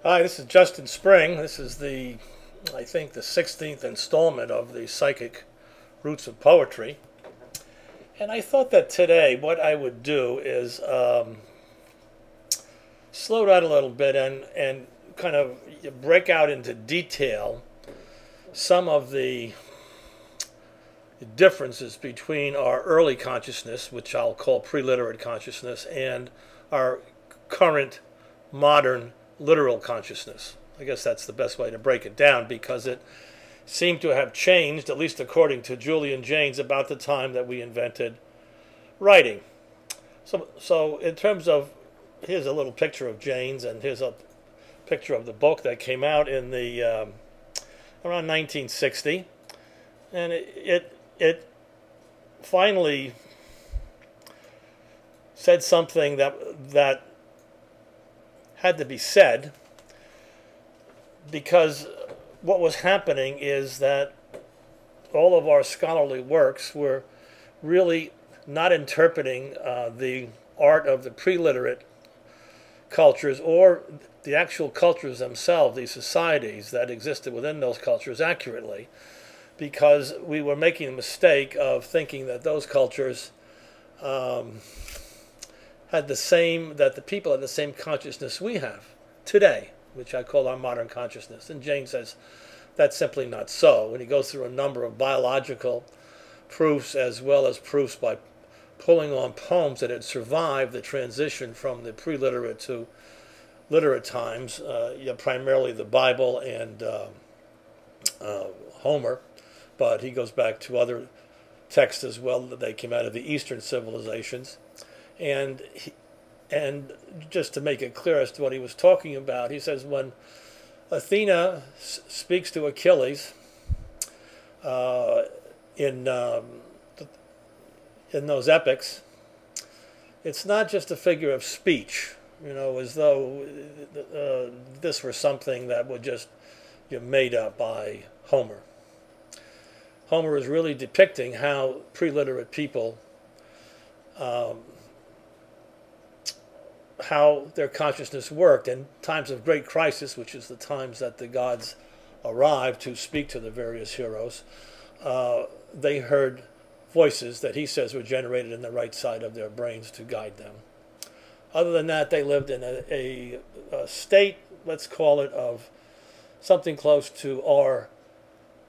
Hi, this is Justin Spring. This is I think, the 16th installment of the Psychic Roots of Poetry. And I thought that today what I would do is slow down a little bit and kind of break out into detail some of the differences between our early consciousness, which I'll call preliterate consciousness, and our current modern literal consciousness. I guess that's the best way to break it down, because it seemed to have changed, at least according to Julian Jaynes, about the time that we invented writing. So in terms of, here's a little picture of Jaynes, and here's a picture of the book that came out in the around 1960, and it finally said something that had to be said, because what was happening is that all of our scholarly works were really not interpreting the art of the preliterate cultures or the actual cultures themselves, these societies that existed within those cultures, accurately, because we were making the mistake of thinking that those cultures had that the people had the same consciousness we have today, which I call our modern consciousness. And Jaynes says that's simply not so. And he goes through a number of biological proofs, as well as proofs by pulling on poems that had survived the transition from the preliterate to literate times, primarily the Bible and Homer, but he goes back to other texts as well that they came out of the Eastern civilizations. And just to make it clear as to what he was talking about, he says when Athena speaks to Achilles in those epics, it's not just a figure of speech, as though this were something that would just be made up by Homer. Homer is really depicting how preliterate people, how their consciousness worked in times of great crisis, which is the times that the gods arrived to speak to the various heroes. They heard voices that he says were generated in the right side of their brains to guide them. Other than that, they lived in a state, let's call it, of something close to our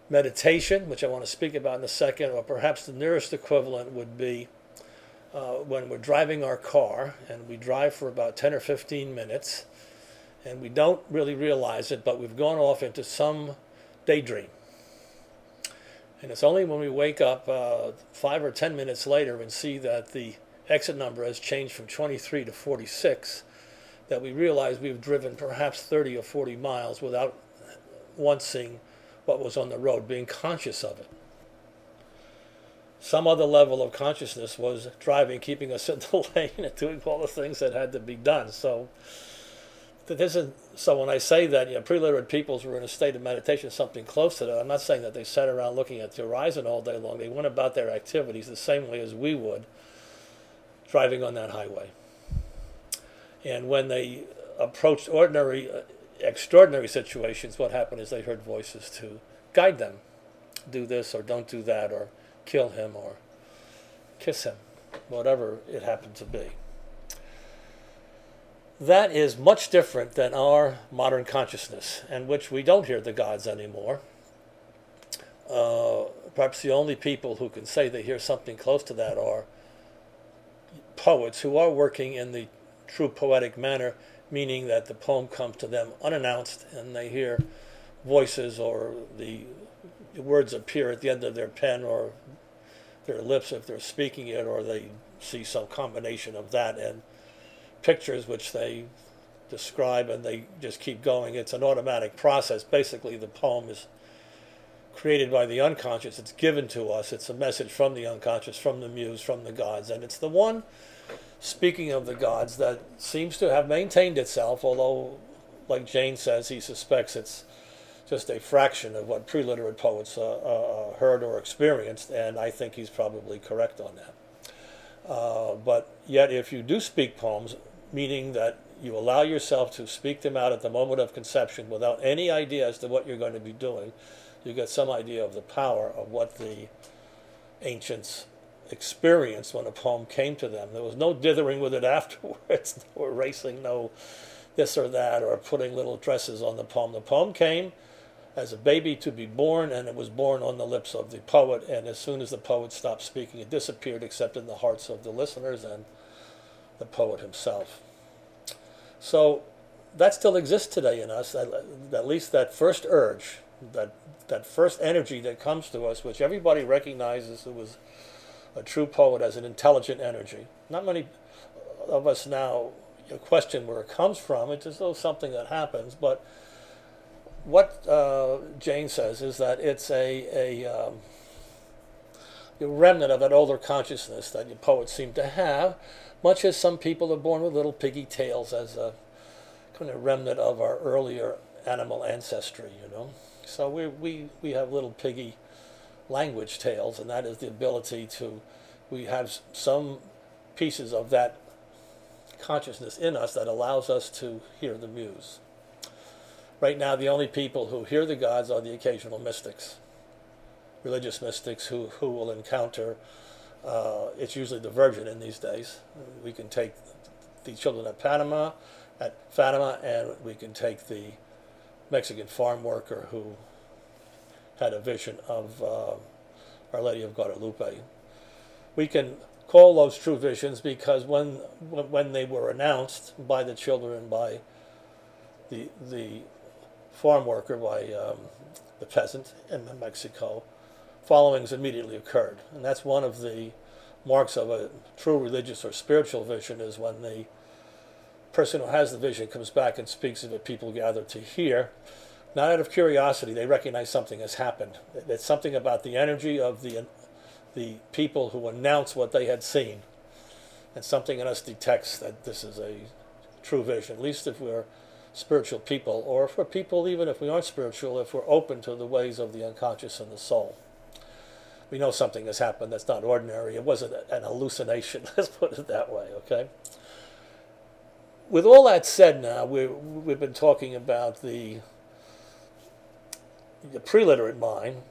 meditation, which I want to speak about in a second, or perhaps the nearest equivalent would be when we're driving our car, and we drive for about 10 or 15 minutes, and we don't really realize it, but we've gone off into some daydream. And it's only when we wake up 5 or 10 minutes later and see that the exit number has changed from 23 to 46 that we realize we've driven perhaps 30 or 40 miles without once seeing what was on the road, being conscious of it. Some other level of consciousness was driving, keeping us in the lane, and doing all the things that had to be done. So when I say that preliterate peoples were in a state of meditation, something close to that, I'm not saying that they sat around looking at the horizon all day long. They went about their activities the same way as we would, driving on that highway. And when they approached extraordinary situations, what happened is they heard voices to guide them. Do this, or don't do that, or kill him, or kiss him, whatever it happened to be. That is much different than our modern consciousness, in which we don't hear the gods anymore. Perhaps the only people who can say they hear something close to that are poets who are working in the true poetic manner, meaning that the poem comes to them unannounced, and they hear voices, or the words appear at the end of their pen or their lips if they're speaking it, or they see some combination of that and pictures which they describe, and they just keep going. It's an automatic process. Basically, the poem is created by the unconscious. It's given to us. It's a message from the unconscious, from the muse, from the gods. And it's the one, speaking of the gods, that seems to have maintained itself, although, like Jaynes says, he suspects it's just a fraction of what preliterate poets heard or experienced, and I think he's probably correct on that. But yet, if you do speak poems, meaning that you allow yourself to speak them out at the moment of conception without any idea as to what you're going to be doing, you get some idea of the power of what the ancients experienced when a poem came to them. There was no dithering with it afterwards, no erasing, no this or that, or putting little dresses on the poem. The poem came as a baby to be born, and it was born on the lips of the poet, and as soon as the poet stopped speaking, it disappeared except in the hearts of the listeners and the poet himself. So that still exists today in us, at least that first urge, that first energy that comes to us, which everybody recognizes who was a true poet as an intelligent energy. Not many of us now question where it comes from. It's as though something that happens, but what Jane says is that it's a remnant of an older consciousness that your poets seem to have, much as some people are born with little piggy tails as a kind of remnant of our earlier animal ancestry, you know. So we have little piggy language tails, and that is the ability to, we have some pieces of that consciousness in us that allows us to hear the muse. Right now, the only people who hear the gods are the occasional mystics, religious mystics who will encounter, it's usually the Virgin in these days. We can take the children at Fatima, and we can take the Mexican farm worker who had a vision of Our Lady of Guadalupe. We can call those true visions because when they were announced by the children and by the farm worker, by the peasant in Mexico, followings immediately occurred. And that's one of the marks of a true religious or spiritual vision, is when the person who has the vision comes back and speaks of it, people gather to hear. Not out of curiosity, they recognize something has happened. It's something about the energy of the people who announce what they had seen. And something in us detects that this is a true vision, at least if we're spiritual people, or if we're people, even if we aren't spiritual, if we're open to the ways of the unconscious and the soul. We know something has happened that's not ordinary. It wasn't an hallucination, let's put it that way, okay? With all that said now, we've been talking about the preliterate mind.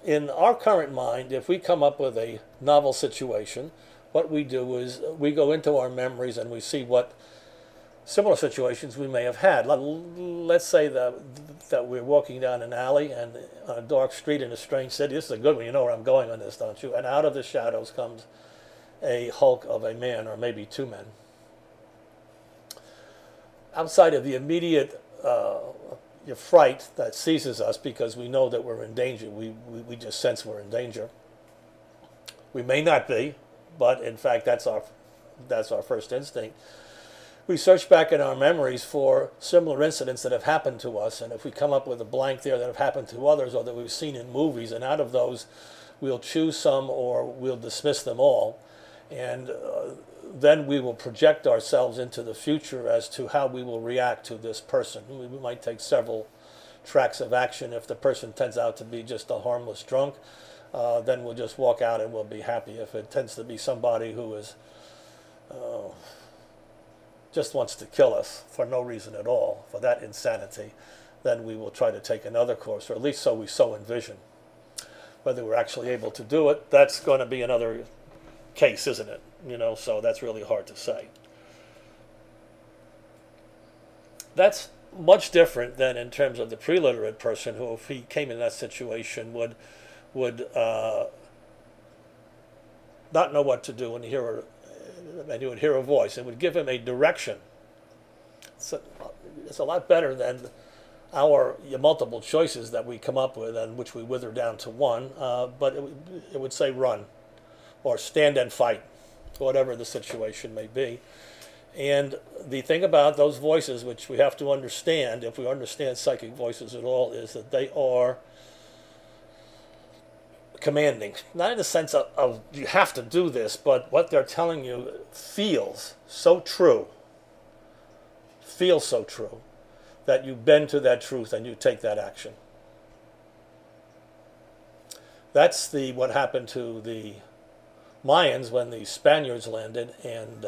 In our current mind, if we come up with a novel situation, what we do is we go into our memories and we see what similar situations we may have had. Let's say that we're walking down an alley and on a dark street in a strange city. This is a good one. You know where I'm going on this, don't you? And out of the shadows comes a hulk of a man, or maybe two men. Outside of the immediate fright that seizes us because we know that we're in danger, we just sense we're in danger. We may not be, but in fact that's our first instinct. We search back in our memories for similar incidents that have happened to us, and if we come up with a blank there that have happened to others or that we've seen in movies, and out of those we'll choose some or we'll dismiss them all, and then we will project ourselves into the future as to how we will react to this person. We might take several tracks of action. If the person turns out to be just a harmless drunk, then we'll just walk out and we'll be happy. If it tends to be somebody who is just wants to kill us for no reason at all, for that insanity, then we will try to take another course, or at least so we so envision. Whether we're actually able to do it, that's going to be another case, isn't it? You know, so that's really hard to say. That's much different than in terms of the preliterate person who, if he came in that situation, would not know what to do and he would hear a voice. It would give him a direction. It's a lot better than our multiple choices that we come up with and which we wither down to one, but it would say run or stand and fight, whatever the situation may be. And the thing about those voices, which we have to understand, if we understand psychic voices at all, is that they are commanding. Not in the sense of you have to do this, but what they're telling you feels so true, that you bend to that truth and you take that action. That's what happened to the Mayans when the Spaniards landed, and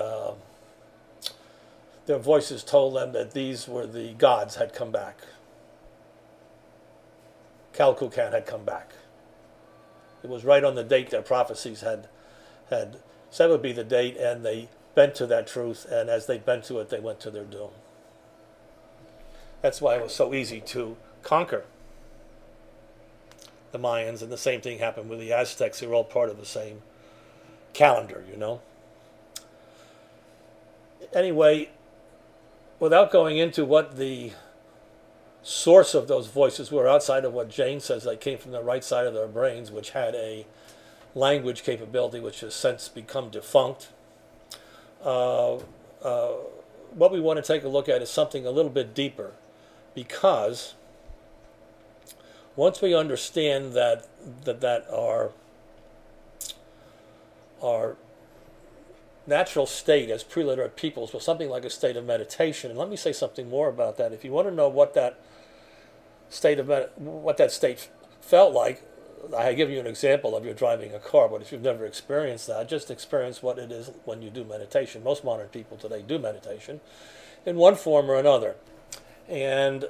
their voices told them that these were the gods had come back. Calcucan had come back. It was right on the date their prophecies had said would be the date, and they bent to that truth, and as they bent to it, they went to their doom. That's why it was so easy to conquer the Mayans, and the same thing happened with the Aztecs. They were all part of the same calendar, you know. Anyway, without going into what the source of those voices were, outside of what Jane says, they came from the right side of their brains, which had a language capability which has since become defunct. What we want to take a look at is something a little bit deeper, because once we understand that our natural state as preliterate peoples was something like a state of meditation, and let me say something more about that. If you want to know what that state felt like, I give you an example of you're driving a car, but if you've never experienced that, just experience what it is when you do meditation. Most modern people today do meditation in one form or another. And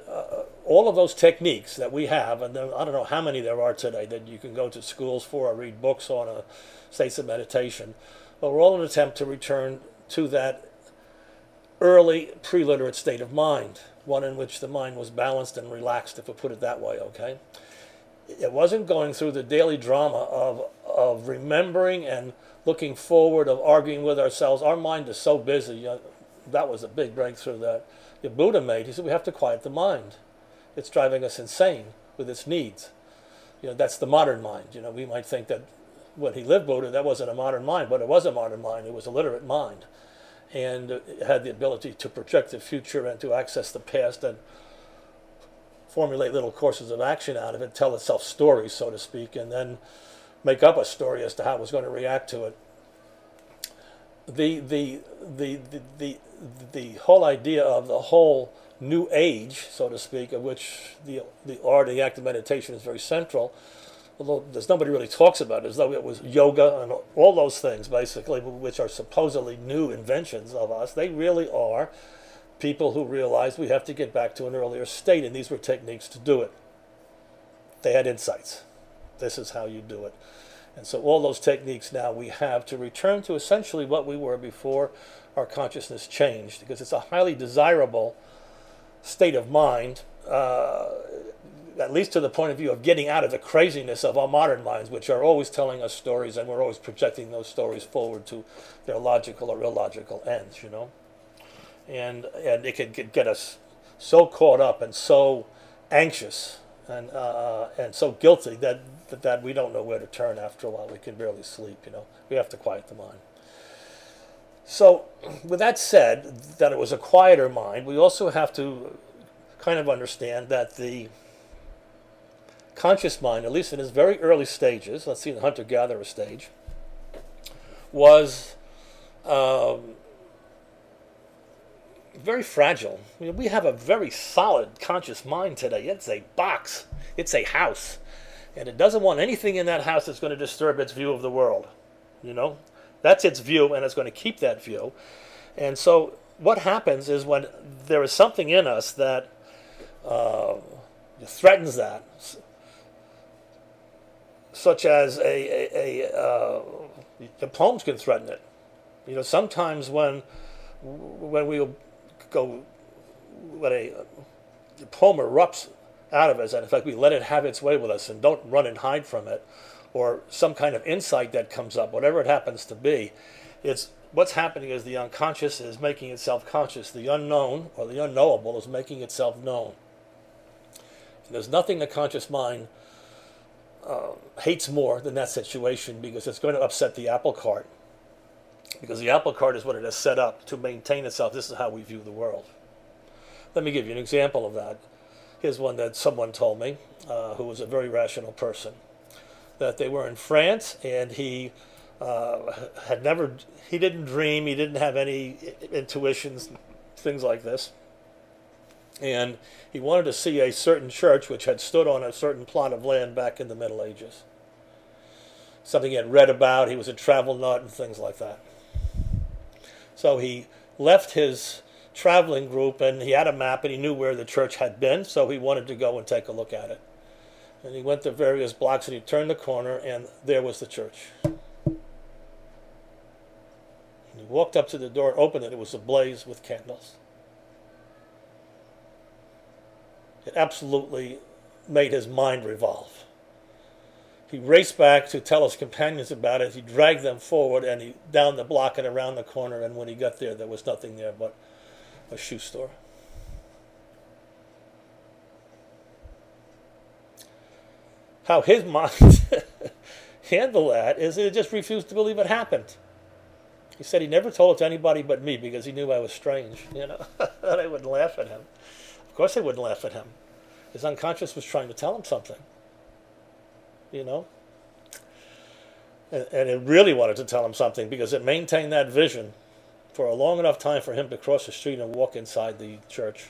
all of those techniques that we have, and I don't know how many there are today that you can go to schools for or read books on states of meditation, but we're all an attempt to return to that early preliterate state of mind, one in which the mind was balanced and relaxed, if we put it that way, okay? It wasn't going through the daily drama of remembering and looking forward, of arguing with ourselves. Our mind is so busy. You know, that was a big breakthrough that the Buddha made. He said we have to quiet the mind. It's driving us insane with its needs. You know, that's the modern mind. You know, we might think that when he lived, Buddha, that wasn't a modern mind, but it was a modern mind. It was a literate mind, and it had the ability to project the future and to access the past and formulate little courses of action out of it, tell itself stories, so to speak, and then make up a story as to how it was going to react to it. The whole idea of the whole new age, so to speak, of which the art, the act of meditation is very central, although there's nobody really talks about it, as though it was yoga and all those things, basically, which are supposedly new inventions of us. They really are people who realized we have to get back to an earlier state, and these were techniques to do it. They had insights. This is how you do it. And so all those techniques now we have to return to essentially what we were before our consciousness changed, because it's a highly desirable state of mind, at least to the point of view of getting out of the craziness of our modern minds, which are always telling us stories, and we're always projecting those stories forward to their logical or illogical ends, you know. And it can get us so caught up and so anxious and so guilty that we don't know where to turn after a while. We can barely sleep, you know. We have to quiet the mind. So with that said, that it was a quieter mind, we also have to kind of understand that the conscious mind, at least in its very early stages, let's see, the hunter-gatherer stage, was very fragile. I mean, we have a very solid conscious mind today. It's a box. It's a house. And it doesn't want anything in that house that's going to disturb its view of the world. You know? That's its view, and it's going to keep that view. And so what happens is when there is something in us that threatens that, such as the poems can threaten it. You know, sometimes when we go, when a poem erupts out of us, and in fact we let it have its way with us and don't run and hide from it, or some kind of insight that comes up, whatever it happens to be, it's what's happening is the unconscious is making itself conscious. The unknown or the unknowable is making itself known. And there's nothing the conscious mind hates more than that situation, because it's going to upset the apple cart. Because the apple cart is what it has set up to maintain itself. This is how we view the world. Let me give you an example of that. Here's one that someone told me, who was a very rational person, that they were in France, and he didn't dream, he didn't have any intuitions, things like this. And he wanted to see a certain church which had stood on a certain plot of land back in the Middle Ages. Something he had read about, he was a travel nut and things like that. So he left his traveling group, and he had a map, and he knew where the church had been, so he wanted to go and take a look at it. And he went to various blocks, and he turned the corner, and there was the church. And he walked up to the door, opened it. It was ablaze with candles. It absolutely made his mind revolve. He raced back to tell his companions about it. He dragged them forward, and he down the block and around the corner, and when he got there was nothing there but a shoe store. How his mind handled that is he just refused to believe it happened. He said he never told it to anybody but me because he knew I was strange, you know. They wouldn't laugh at him. Of course they wouldn't laugh at him. His unconscious was trying to tell him something, you know. And it really wanted to tell him something because it maintained that vision for a long enough time for him to cross the street and walk inside the church.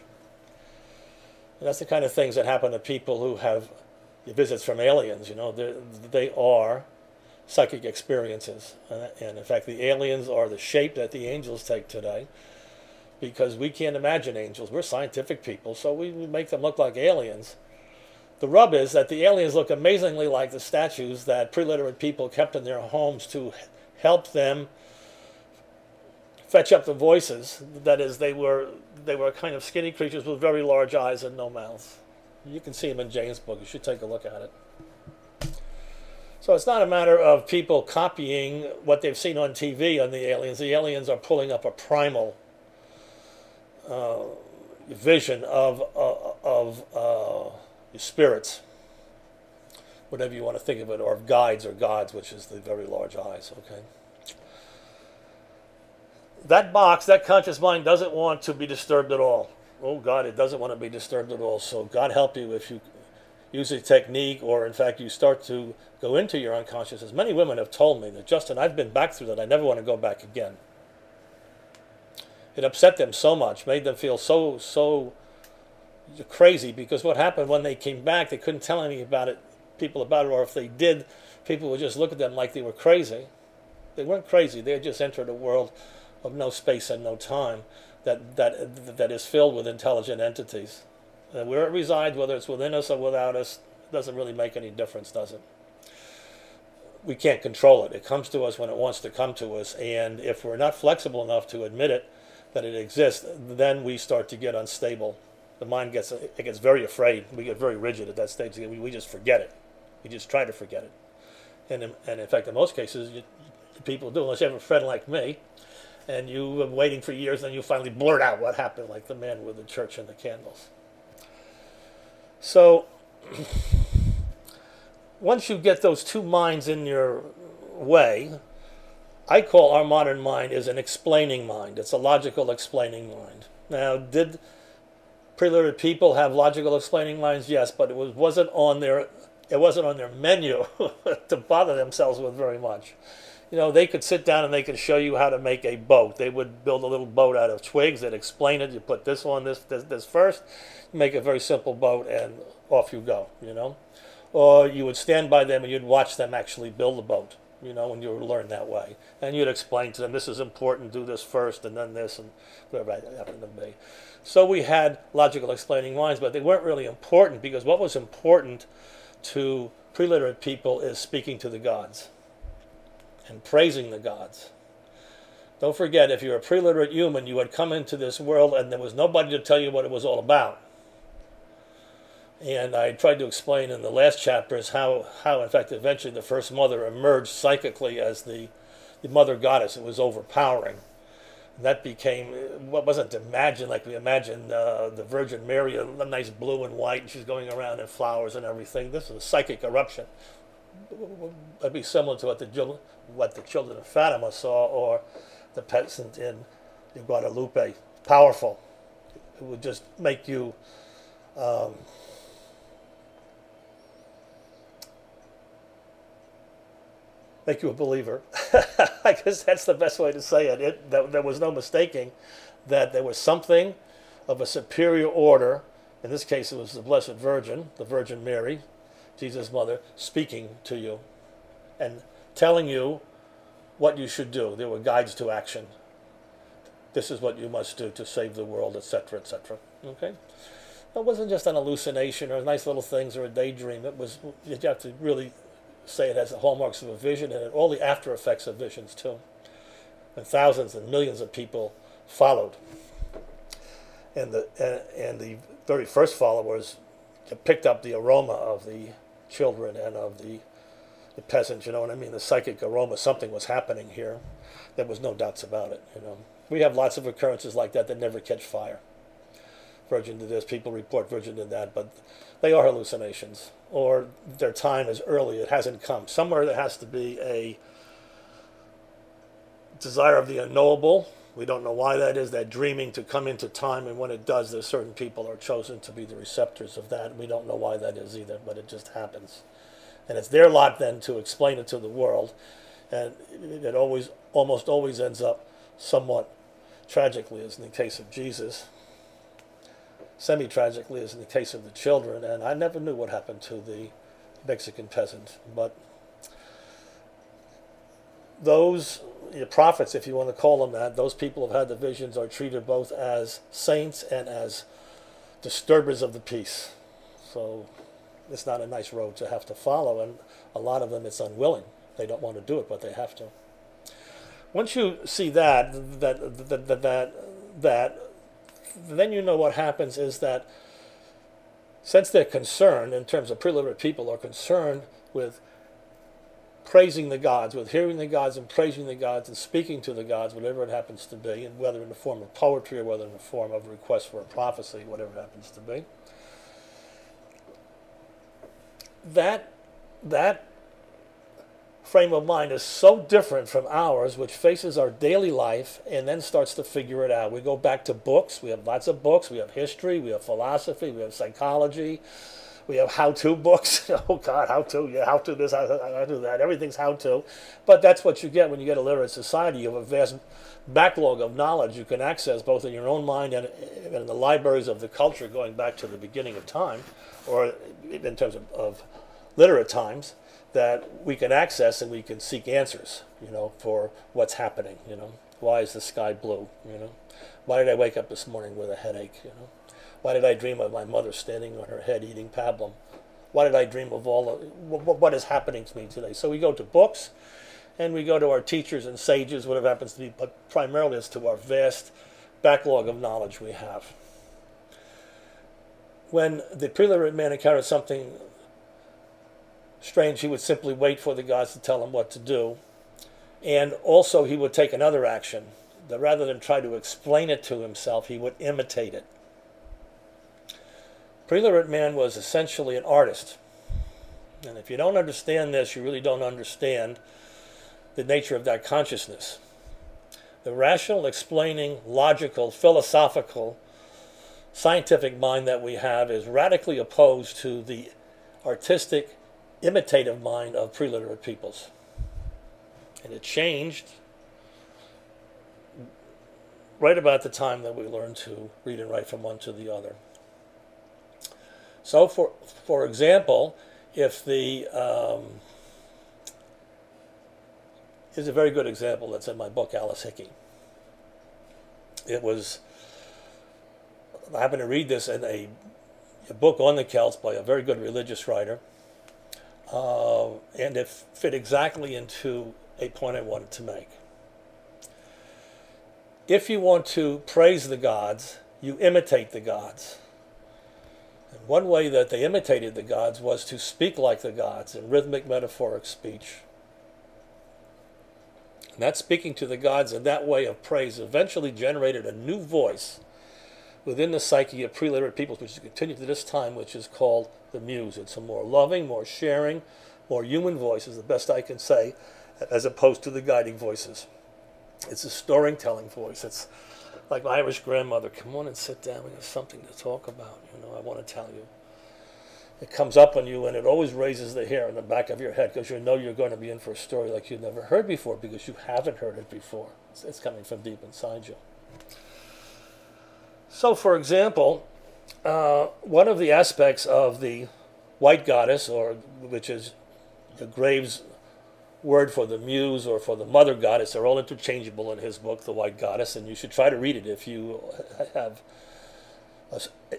And that's the kind of things that happen to people who have visits from aliens, you know. They are psychic experiences. And in fact, the aliens are the shape that the angels take today because we can't imagine angels. We're scientific people, so we make them look like aliens. The rub is that the aliens look amazingly like the statues that preliterate people kept in their homes to help them fetch up the voices. That is, they were kind of skinny creatures with very large eyes and no mouths. You can see them in Jane's book. You should take a look at it. So it's not a matter of people copying what they've seen on TV on the aliens. The aliens are pulling up a primal vision of spirits, whatever you want to think of it, or of guides or gods, which is the very large eyes. Okay. That box, that conscious mind, doesn't want to be disturbed at all. Oh God, it doesn't want to be disturbed at all. So God help you if you use a technique, or in fact you start to go into your unconscious. As many women have told me that, Justin, I've been back through that. I never want to go back again. It upset them so much, made them feel so crazy, because what happened when they came back, they couldn't tell any people about it, or if they did, people would just look at them like they were crazy. They weren't crazy. They had just entered a world of no space and no time that is filled with intelligent entities. And where it resides, whether it's within us or without us, doesn't really make any difference, does it? We can't control it. It comes to us when it wants to come to us, and if we're not flexible enough to admit it, that it exists, then we start to get unstable. The mind gets very afraid. We get very rigid at that stage. We just forget it. We just try to forget it. And in fact, in most cases, people do, unless you have a friend like me, and you've been waiting for years, and you finally blurt out what happened, like the man with the church and the candles. So once you get those two minds in your way, I call our modern mind is an explaining mind. It's a logical explaining mind. Now, did preliterate people have logical explaining minds? Yes, but it wasn't on their menu to bother themselves with very much. You know, they could sit down and they could show you how to make a boat. They would build a little boat out of twigs. They'd explain it. You put this on, this first. You make a very simple boat, and off you go, you know. Or you would stand by them and you'd watch them actually build the boat, you know, and you would learn that way. And you'd explain to them, this is important, do this first, and then this, and whatever that happened to be. So we had logical explaining minds, but they weren't really important, because what was important to preliterate people is speaking to the gods and praising the gods. Don't forget, if you're a preliterate human, you had come into this world and there was nobody to tell you what it was all about. And I tried to explain in the last chapters how in fact, eventually the first mother emerged psychically as the mother goddess. It was overpowering. And that became, what wasn't imagined like we imagine the Virgin Mary, a nice blue and white, and she's going around in flowers and everything. This is a psychic eruption. It'd be similar to what the children of Fatima saw, or the peasant in Guadalupe. Powerful. It would just make you make you a believer. I guess that's the best way to say it. There was no mistaking that there was something of a superior order. In this case, it was the Blessed Virgin, the Virgin Mary, Jesus' mother, speaking to you and telling you what you should do. There were guides to action. this is what you must do to save the world, etc., etc. Okay? It wasn't just an hallucination or nice little things or a daydream. It was, you have to really say it has the hallmarks of a vision and all the after effects of visions too. And thousands and millions of people followed. And the very first followers picked up the aroma of the children and of the peasants, you know what I mean? The psychic aroma, something was happening here. There was no doubts about it, you know. We have lots of occurrences like that never catch fire. Virgin to this, people report virgin to that, but they are hallucinations. Or their time is early, it hasn't come. Somewhere there has to be a desire of the unknowable. We don't know why that is, that dreaming to come into time, and when it does, there's certain people are chosen to be the receptors of that. We don't know why that is either, but it just happens. And it's their lot then to explain it to the world, and it almost always ends up somewhat tragically, as in the case of Jesus, semi-tragically, as in the case of the children. And I never knew what happened to the Mexican peasant, but those prophets, if you want to call them that, those people who have had the visions are treated both as saints and as disturbers of the peace. So it's not a nice road to have to follow, and a lot of them it's unwilling. They don't want to do it, but they have to. Once you see that, then you know what happens is that since they're concerned, in terms of preliterate people, are concerned with praising the gods, with hearing the gods and praising the gods and speaking to the gods, whatever it happens to be, and whether in the form of poetry or whether in the form of a request for a prophecy, whatever it happens to be, that frame of mind is so different from ours, which faces our daily life and then starts to figure it out. We go back to books. We have lots of books. We have history. We have philosophy. We have psychology. We have how-to books. Oh, God, how-to. Yeah, how-to this, how to that. Everything's how-to. But that's what you get when you get a literate society. You have a vast backlog of knowledge you can access both in your own mind and in the libraries of the culture going back to the beginning of time, or in terms of literate times, that we can access and we can seek answers, you know, for what's happening, you know. Why is the sky blue, you know? Why did I wake up this morning with a headache, you know? Why did I dream of my mother standing on her head eating pablum? Why did I dream of what is happening to me today? So we go to books, and we go to our teachers and sages, whatever happens to be, but primarily it's to our vast backlog of knowledge we have. When the preliterate man encountered something strange, he would simply wait for the gods to tell him what to do. And also he would take another action, that rather than try to explain it to himself, he would imitate it. Preliterate man was essentially an artist. And if you don't understand this, you really don't understand the nature of that consciousness. The rational, explaining, logical, philosophical, scientific mind that we have is radically opposed to the artistic, imitative mind of preliterate peoples. And it changed right about the time that we learned to read and write from one to the other. So for example, if the here's a very good example that's in my book, Alice Hickey. It was, I happened to read this in a book on the Celts by a very good religious writer, and it fit exactly into a point I wanted to make. If you want to praise the gods, you imitate the gods. And one way that they imitated the gods was to speak like the gods in rhythmic, metaphoric speech. And that speaking to the gods in that way of praise eventually generated a new voice within the psyche of preliterate peoples, which has continued to this time, which is called the muse. It's a more loving, more sharing, more human voice, is the best I can say, as opposed to the guiding voices. It's a storytelling voice. It's like my Irish grandmother, come on and sit down, we have something to talk about, you know, I want to tell you. It comes up on you, and it always raises the hair on the back of your head, because you know you're going to be in for a story like you've never heard before, because you haven't heard it before. It's coming from deep inside you. So, for example, one of the aspects of the white goddess, or which is the graves word for the muse or for the mother goddess. They're all interchangeable in his book, The White Goddess, and you should try to read it if you have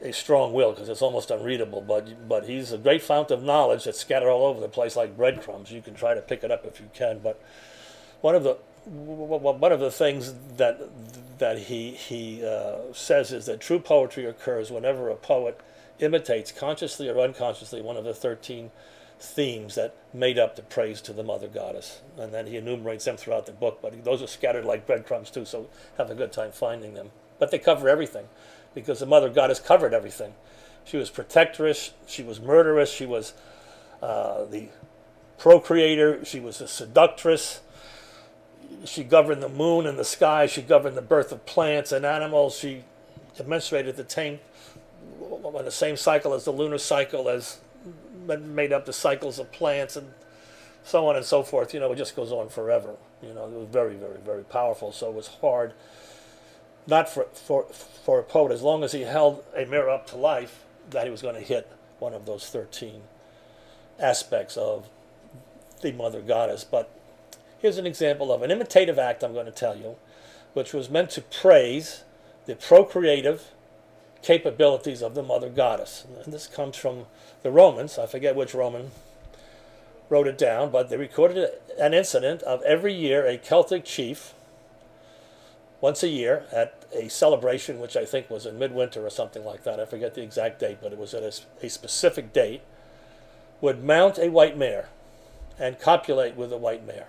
a strong will, because it's almost unreadable. But he's a great fount of knowledge that's scattered all over the place like breadcrumbs. You can try to pick it up if you can. But one of the things that he says is that true poetry occurs whenever a poet imitates, consciously or unconsciously, one of the 13 themes that made up the praise to the mother goddess. And then he enumerates them throughout the book, but those are scattered like breadcrumbs too, so have a good time finding them. But they cover everything, because the mother goddess covered everything. She was protectress, she was murderess, she was the procreator, she was a seductress, she governed the moon and the sky, she governed the birth of plants and animals, she demonstrated the same cycle as the lunar cycle, as made up the cycles of plants, and so on and so forth. It just goes on forever. It was very, very, very powerful. So it was hard, not for a poet, as long as he held a mirror up to life, that he was going to hit one of those 13 aspects of the mother goddess. But here's an example of an imitative act I'm going to tell you, which was meant to praise the procreative capabilities of the mother goddess. And this comes from the Romans. I forget which Roman wrote it down, but they recorded an incident of every year a Celtic chief, once a year, at a celebration which I think was in midwinter or something like that. I forget the exact date, but it was at a specific date, would mount a white mare and copulate with a white mare.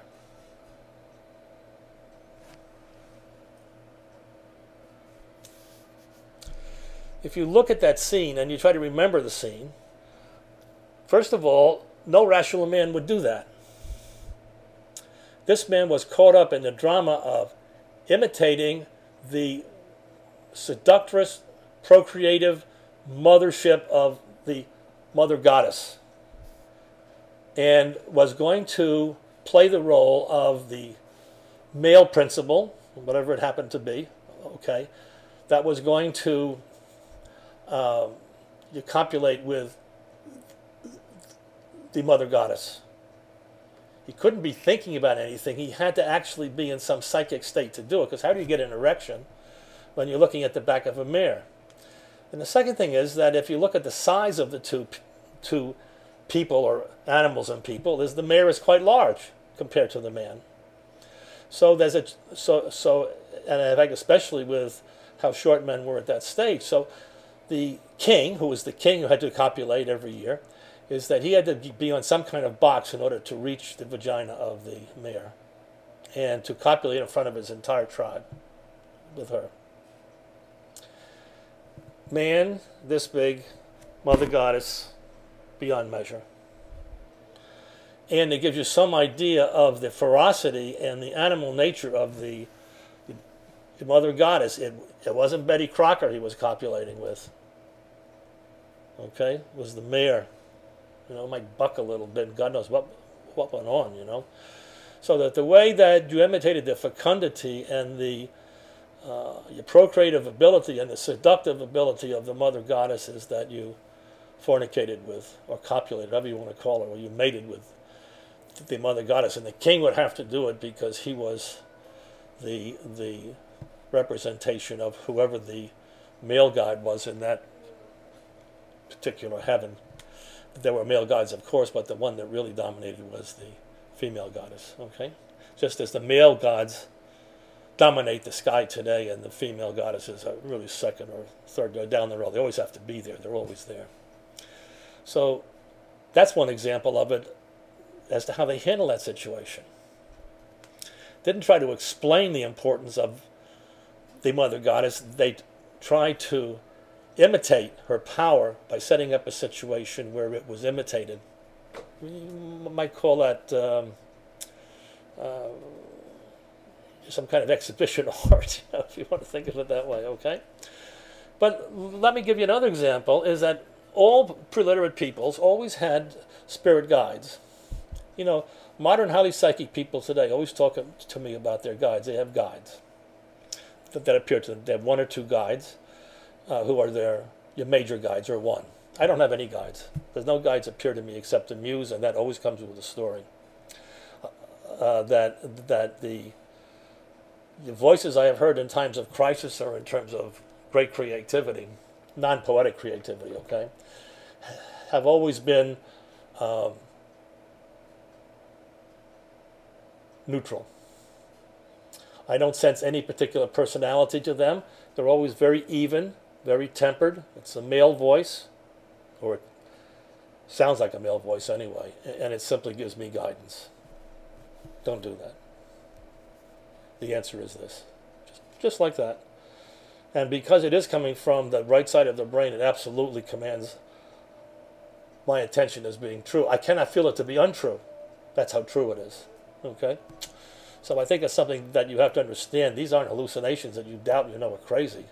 If you look at that scene and you try to remember the scene, first of all, no rational man would do that. This man was caught up in the drama of imitating the seductress, procreative mothership of the mother goddess, and was going to play the role of the male principal, whatever it happened to be, okay, that was going to you copulate with the mother goddess. He couldn't be thinking about anything. He had to actually be in some psychic state to do it, because how do you get an erection when you're looking at the back of a mirror? And the second thing is that if you look at the size of the two people, or animals and people, the mare is quite large compared to the man. So there's and in fact, especially with how short men were at that stage. So the king, who was the king who had to copulate every year, is that he had to be on some kind of box in order to reach the vagina of the mare and to copulate in front of his entire tribe with her. Man, this big, mother goddess, beyond measure. And it gives you some idea of the ferocity and the animal nature of the mother goddess. It wasn't Betty Crocker he was copulating with. Okay, it was the mare. It might buck a little bit. God knows what went on, So that the way that you imitated the fecundity and the your procreative ability and the seductive ability of the mother goddess is that you fornicated with, or copulated, whatever you want to call it, or you mated with the mother goddess. And the king would have to do it because he was the representation of whoever the male god was in that particular heaven. There were male gods, of course, but the one that really dominated was the female goddess. Okay, just as the male gods dominate the sky today, and the female goddesses are really second or third down the road. They always have to be there. They're always there. So that's one example of it as to how they handle that situation. Didn't try to explain the importance of the mother goddess. They tried to imitate her power by setting up a situation where it was imitated. You might call that some kind of exhibition art, if you want to think of it that way, okay? But let me give you another example, is that all preliterate peoples always had spirit guides. Modern highly psychic people today always talk to me about their guides. They have guides that appear to them. They have one or two guides who are your major guides, or one. I don't have any guides. There's no guides appear to me except the muse, and that always comes with a story. that the voices I have heard in times of crisis or in terms of great creativity, non-poetic creativity, okay, have always been neutral. I don't sense any particular personality to them. They're always very even, very tempered. It's a male voice, or it sounds like a male voice anyway, and it simply gives me guidance. Don't do that. The answer is this. Just like that. And because it is coming from the right side of the brain, it absolutely commands my attention as being true. I cannot feel it to be untrue. That's how true it is. Okay? So I think it's something that you have to understand. These aren't hallucinations that you doubt and you know are crazy.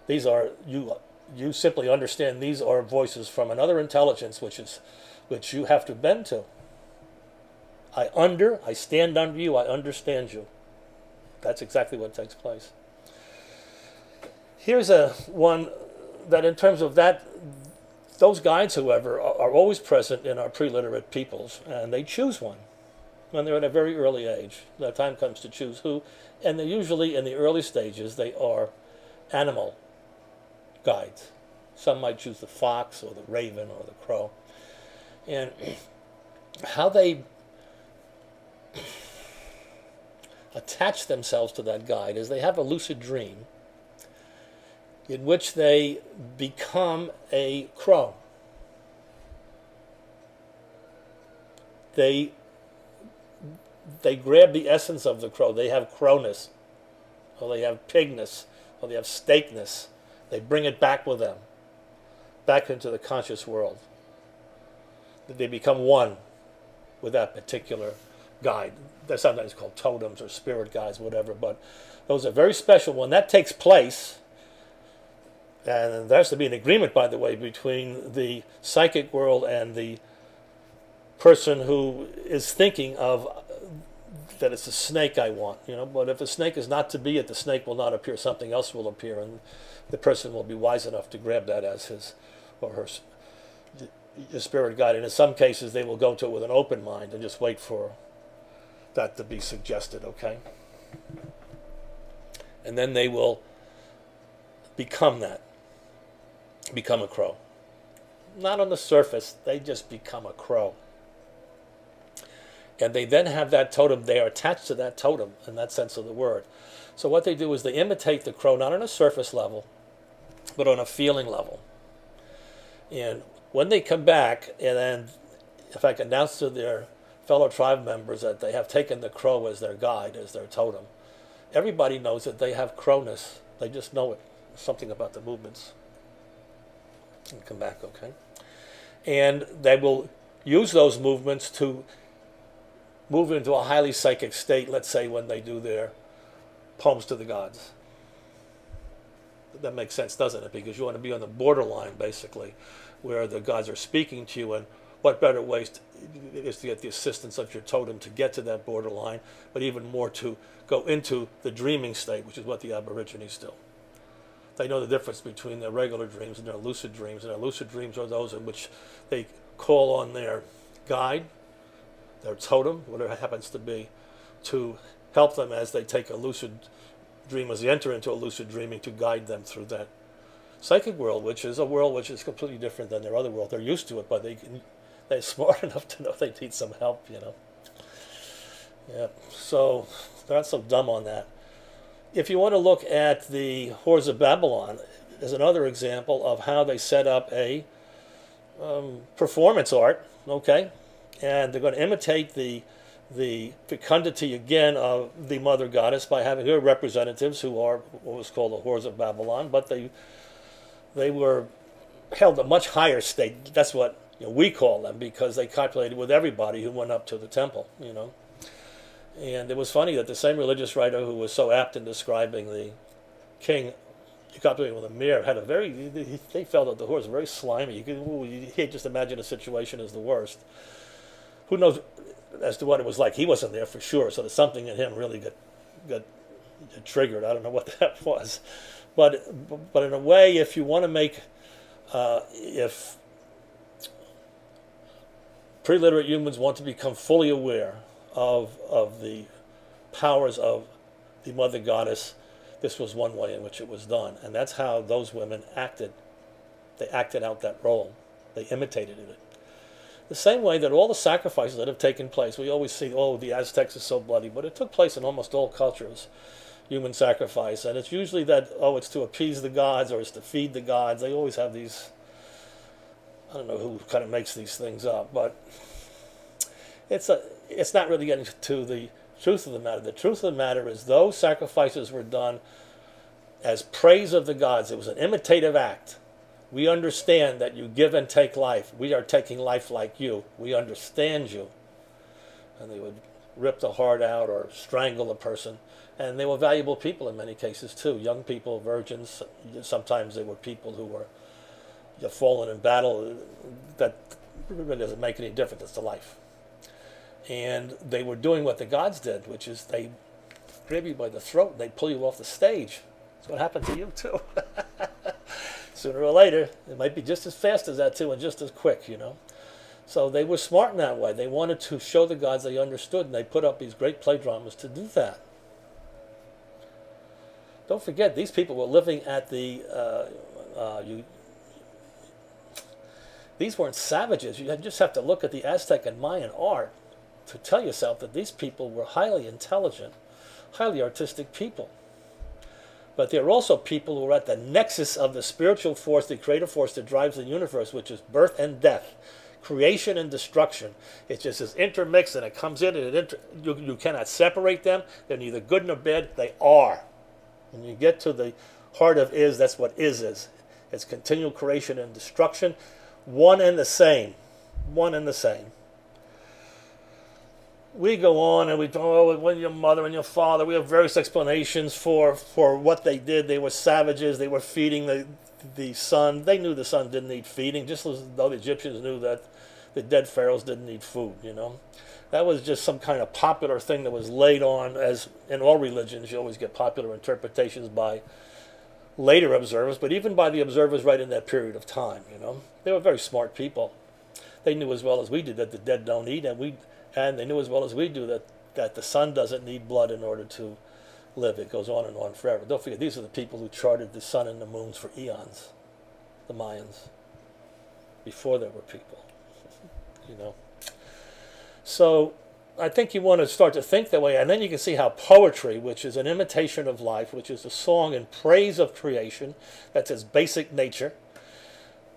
These are, you simply understand these are voices from another intelligence which you have to bend to. I stand under you, I understand you. That's exactly what takes place. Here's one that in terms of that, those guides, however, are always present in our pre-literate peoples, and they choose one when they're at a very early age. The time comes to choose who, and they're usually in the early stages, they are animal guides. Some might choose the fox or the raven or the crow. And how they attach themselves to that guide is they have a lucid dream in which they become a crow. They grab the essence of the crow. They have crowness, or they have pigness, or they have steakness. They bring it back with them, back into the conscious world. They become one with that particular guide. They're sometimes called totems or spirit guides, whatever, but those are very special. When that takes place, and there has to be an agreement, by the way, between the psychic world and the person who is thinking of that it's a snake I want, you know. But if the snake is not to be it, the snake will not appear. Something else will appear, and the person will be wise enough to grab that as his or her spirit guide. And in some cases, they will go to it with an open mind and just wait for that to be suggested, okay? And then they will become that, become a crow. Not on the surface, they just become a crow. And they then have that totem, they are attached to that totem in that sense of the word. So what they do is they imitate the crow, not on a surface level, but on a feeling level. And when they come back, and then, in fact, announce to their fellow tribe members that they have taken the crow as their guide, as their totem, everybody knows that they have crowness. They just know it. Something about the movements. And come back, okay? And they will use those movements to move into a highly psychic state, let's say when they do their poems to the gods. That makes sense, doesn't it? Because you want to be on the borderline, basically, where the gods are speaking to you, and what better ways is to get the assistance of your totem to get to that borderline, but even more to go into the dreaming state, which is what the Aborigines do. They know the difference between their regular dreams and their lucid dreams, and their lucid dreams are those in which they call on their guide, their totem, whatever it happens to be, to help them as they take a lucid dream, as they enter into a lucid dreaming, to guide them through that psychic world, which is a world which is completely different than their other world. They're used to it, but they're smart enough to know they need some help, you know. Yeah, so they're not so dumb on that. If you want to look at the Whores of Babylon as another example of how they set up a performance art, okay, and they're going to imitate the fecundity again of the mother goddess by having her representatives who are what was called the Whores of Babylon, but they were held a much higher state. That's what we call them, because they copulated with everybody who went up to the temple, you know. And it was funny that the same religious writer who was so apt in describing the king copulating with a mirror had a very, they felt that the whores were very slimy. You can't just imagine a situation as the worst. Who knows as to what it was like? He wasn't there for sure, so there's something in him really got triggered. I don't know what that was. But in a way, if you want to make, if pre-literate humans want to become fully aware of the powers of the mother goddess, this was one way in which it was done. And that's how those women acted. They acted out that role. They imitated it. The same way that all the sacrifices that have taken place, we always see, oh, the Aztecs are so bloody, but it took place in almost all cultures, human sacrifice. And it's usually that, oh, it's to appease the gods or it's to feed the gods. They always have these, I don't know who kind of makes these things up, but it's not really getting to the truth of the matter. The truth of the matter is those sacrifices were done as praise of the gods. It was an imitative act. We understand that you give and take life. We are taking life like you. We understand you. And they would rip the heart out or strangle a person. And they were valuable people in many cases too. Young people, virgins. Sometimes they were people who were fallen in battle. That really doesn't make any difference. It's the life. And they were doing what the gods did, which is they grab you by the throat and they pull you off the stage. That's what happened to you too. Sooner or later, it might be just as fast as that too, and just as quick, you know. So they were smart in that way. They wanted to show the gods they understood, and they put up these great play dramas to do that. Don't forget, these people were living at the... these weren't savages. You just have to look at the Aztec and Mayan art to tell yourself that these people were highly intelligent, highly artistic people. But there are also people who are at the nexus of the spiritual force, the creative force that drives the universe, which is birth and death, creation and destruction. It just is intermixed and it comes in and you cannot separate them. They're neither good nor bad. They are. When you get to the heart of is, that's what is. It's continual creation and destruction. One and the same. One and the same. We go on and we go, oh, when your mother and your father, we have various explanations for what they did. They were savages. They were feeding the sun. They knew the sun didn't need feeding, just as though the Egyptians knew that the dead pharaohs didn't need food, you know. That was just some kind of popular thing that was laid on, as in all religions, you always get popular interpretations by later observers, but even by the observers right in that period of time, you know. They were very smart people. They knew as well as we did that the dead don't eat, and they knew as well as we do that the sun doesn't need blood in order to live. It goes on and on forever. Don't forget, these are the people who charted the sun and the moons for eons, the Mayans, before there were people, you know. So I think you want to start to think that way, and then you can see how poetry, which is an imitation of life, which is a song in praise of creation, that's its basic nature,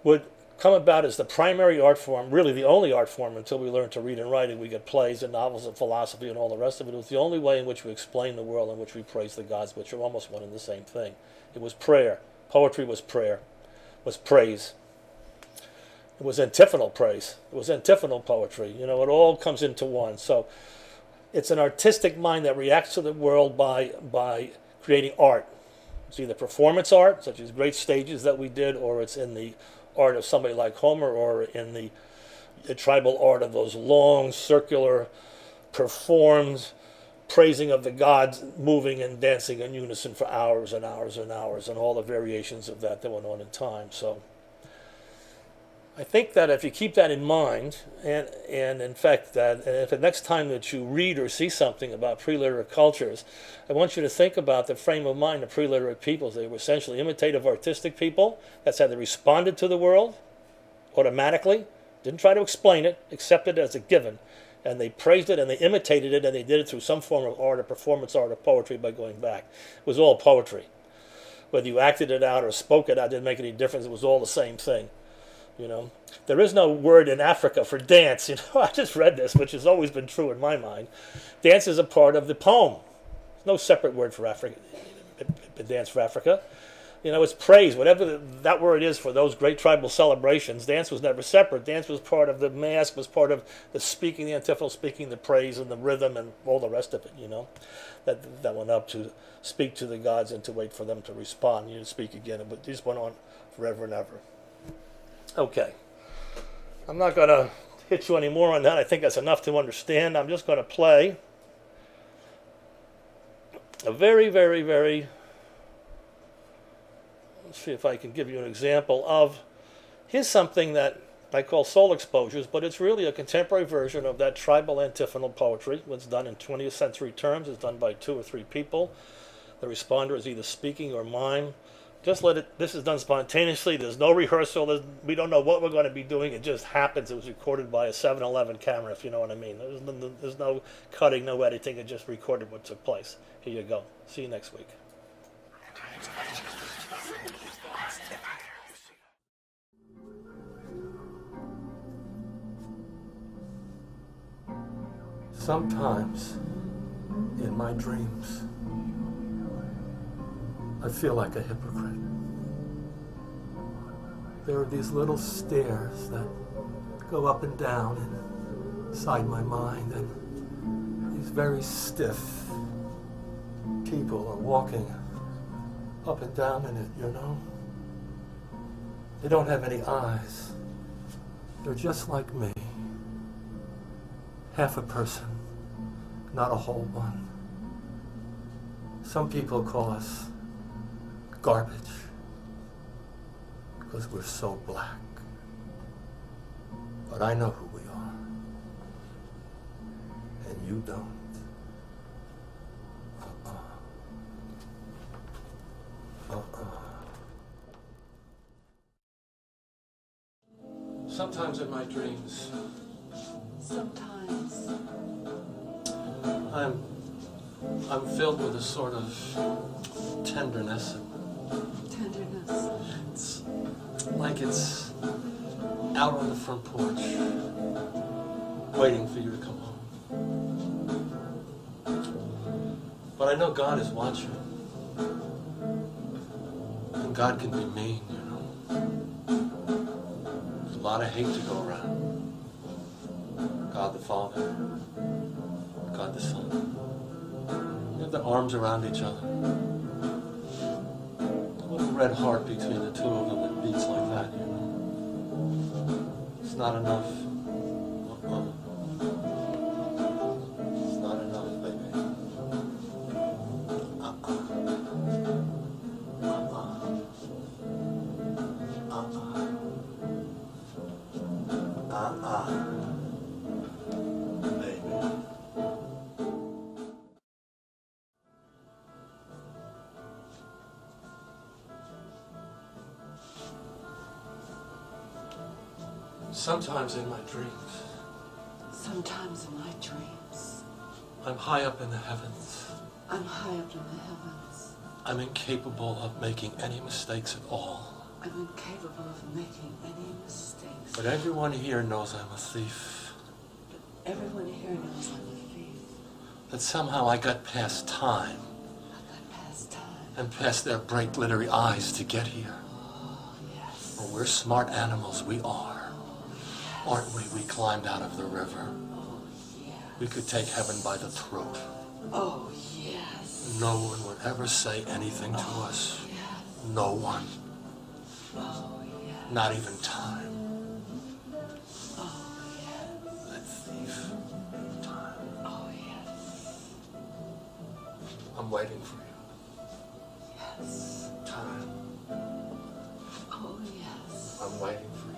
would come about as the primary art form, really the only art form until we learn to read and write, and we get plays and novels and philosophy and all the rest of it. It was the only way in which we explain the world, in which we praise the gods, which are almost one and the same thing. It was prayer. Poetry was prayer, was praise. It was antiphonal praise. It was antiphonal poetry. You know, it all comes into one. So it's an artistic mind that reacts to the world by creating art. It's either performance art, such as great stages that we did, or it's in the art of somebody like Homer, or in the tribal art of those long, circular, performed praising of the gods, moving and dancing in unison for hours and hours and hours, and all the variations of that went on in time. So I think that if you keep that in mind, and in fact that, and if the next time that you read or see something about pre-literate cultures, I want you to think about the frame of mind of pre-literate peoples. They were essentially imitative artistic people. That's how they responded to the world automatically. Didn't try to explain it, accepted it as a given. And they praised it and they imitated it, and they did it through some form of art or performance art or poetry by going back. It was all poetry. Whether you acted it out or spoke it out didn't make any difference. It was all the same thing. You know, there is no word in Africa for dance. You know, I just read this, which has always been true in my mind. Dance is a part of the poem. There's no separate word for Africa, dance for Africa. You know, it's praise. Whatever that word is for those great tribal celebrations, dance was never separate. Dance was part of the mask, was part of the speaking, the antiphonal speaking, the praise and the rhythm and all the rest of it, you know. That went up to speak to the gods and to wait for them to respond. You speak again, but this went on forever and ever. Okay, I'm not going to hit you any more on that. I think that's enough to understand. I'm just going to play a very, very, very, let's see if I can give you an example of, here's something that I call soul exposures, but it's really a contemporary version of that tribal antiphonal poetry. It's done in 20th century terms. It's done by 2 or 3 people. The responder is either speaking or mime. Just let it, this is done spontaneously. There's no rehearsal. We don't know what we're going to be doing. It just happens. It was recorded by a 7-Eleven camera, if you know what I mean. There's no cutting, no editing. It just recorded what took place. Here you go. See you next week. Sometimes, in my dreams, I feel like a hypocrite. There are these little stairs that go up and down inside my mind, and these very stiff people are walking up and down in it, you know? They don't have any eyes. They're just like me. Half a person, not a whole one. Some people call us garbage because we're so black. But I know who we are, and you don't. Sometimes in my dreams, I'm filled with a sort of tenderness. It's like it's out on the front porch, waiting for you to come home. But I know God is watching. And God can be mean, you know. There's a lot of hate to go around. God the Father, God the Son. They have their arms around each other. What a red heart between the two of them that beats like that, you know. It's not enough. It's not enough, baby. Sometimes in my dreams, I'm high up in the heavens. I'm incapable of making any mistakes at all. But everyone here knows I'm a thief. That somehow I got past time. And past their bright glittery eyes to get here. For we're smart animals, we are. Aren't we? We climbed out of the river. We could take heaven by the throat. Oh, yes. No one would ever say anything to us. Yes. No one. Oh, yes. Not even time. Oh, yes. That thief. Time. Oh, yes. I'm waiting for you. Yes. Time. Oh, yes. I'm waiting for you.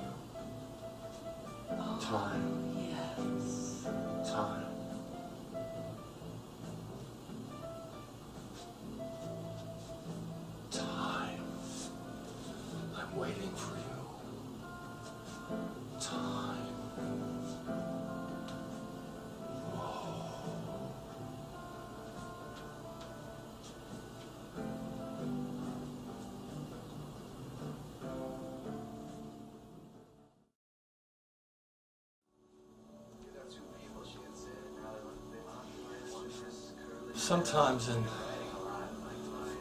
Oh, Time. yes. Time. Time. I'm waiting for you. Time. Sometimes in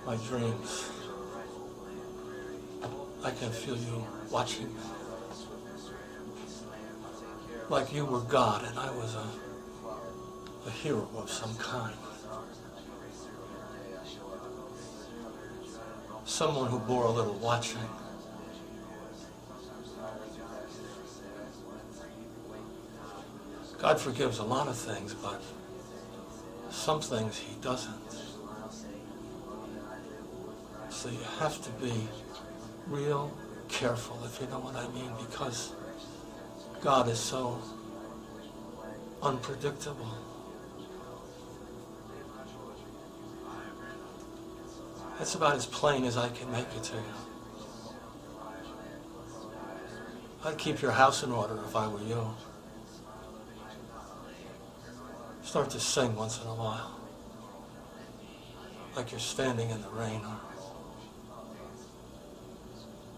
my dreams, I can feel you watching me. Like you were God and I was a hero of some kind. Someone who bore a little watching. God forgives a lot of things, but some things he doesn't. So you have to be real careful, if you know what I mean, because God is so unpredictable. That's about as plain as I can make it to you. I'd keep your house in order if I were you. Start to sing once in a while, like you're standing in the rain or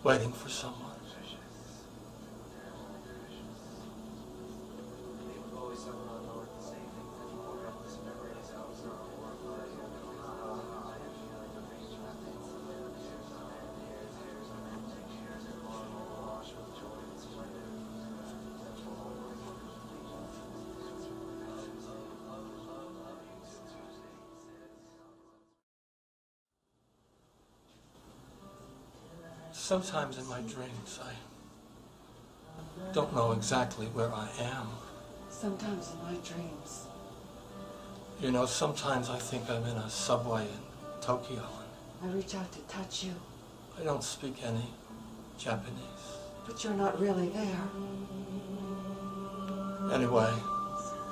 waiting for someone. Sometimes in my dreams, I don't know exactly where I am. Sometimes in my dreams. You know, sometimes I think I'm in a subway in Tokyo and I reach out to touch you. I don't speak any Japanese. But you're not really there. Anyway,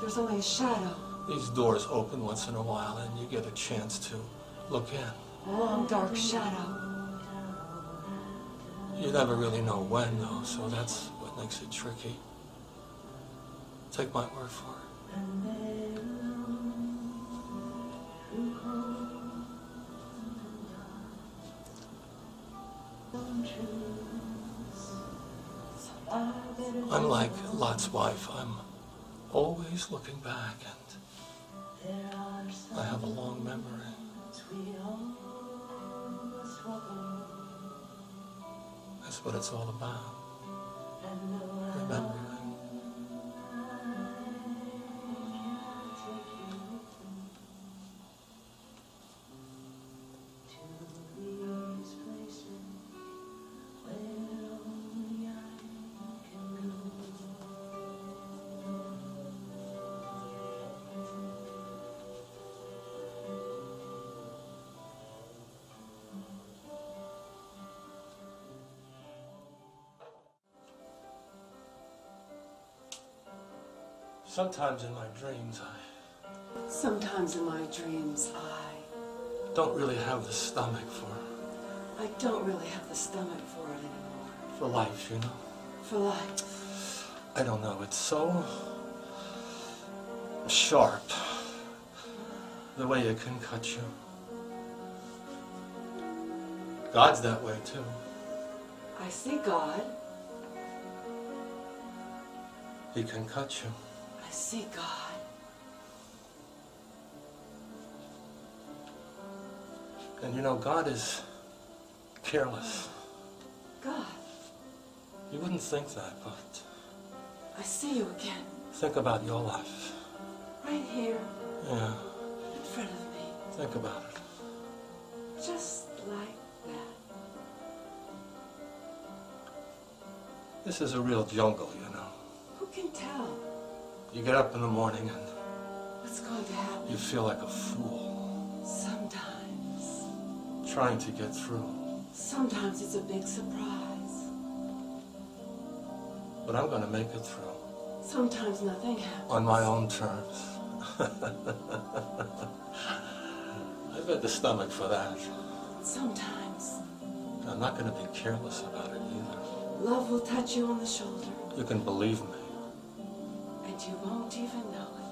There's only a shadow. these doors open once in a while and you get a chance to look in. A long dark shadow. You never really know when, though, so that's what makes it tricky. Take my word for it. I'm like Lot's wife. I'm always looking back, and I have a long memory. That's what it's all about. Remembering. Sometimes in my dreams, Sometimes in my dreams, I don't really have the stomach for don't really have the stomach for it anymore. life, you know? For life. I don't know, it's so sharp, the way it can cut you. God's that way too. I see God. He can cut you. I see God. And you know, God is careless. God. You wouldn't think that, but I see you again. think about your life. Right here. Yeah, In front of me. think about it. Just like that. This is a real jungle, you know. Who can tell You get up in the morning and what's going to happen? you feel like a fool, Sometimes. trying to get through. Sometimes it's a big surprise. But I'm going to make it through. Sometimes nothing happens. On my own terms. I've got the stomach for that. Sometimes I'm not going to be careless about it either. love will touch you on the shoulder You can believe me. and you won't even know it.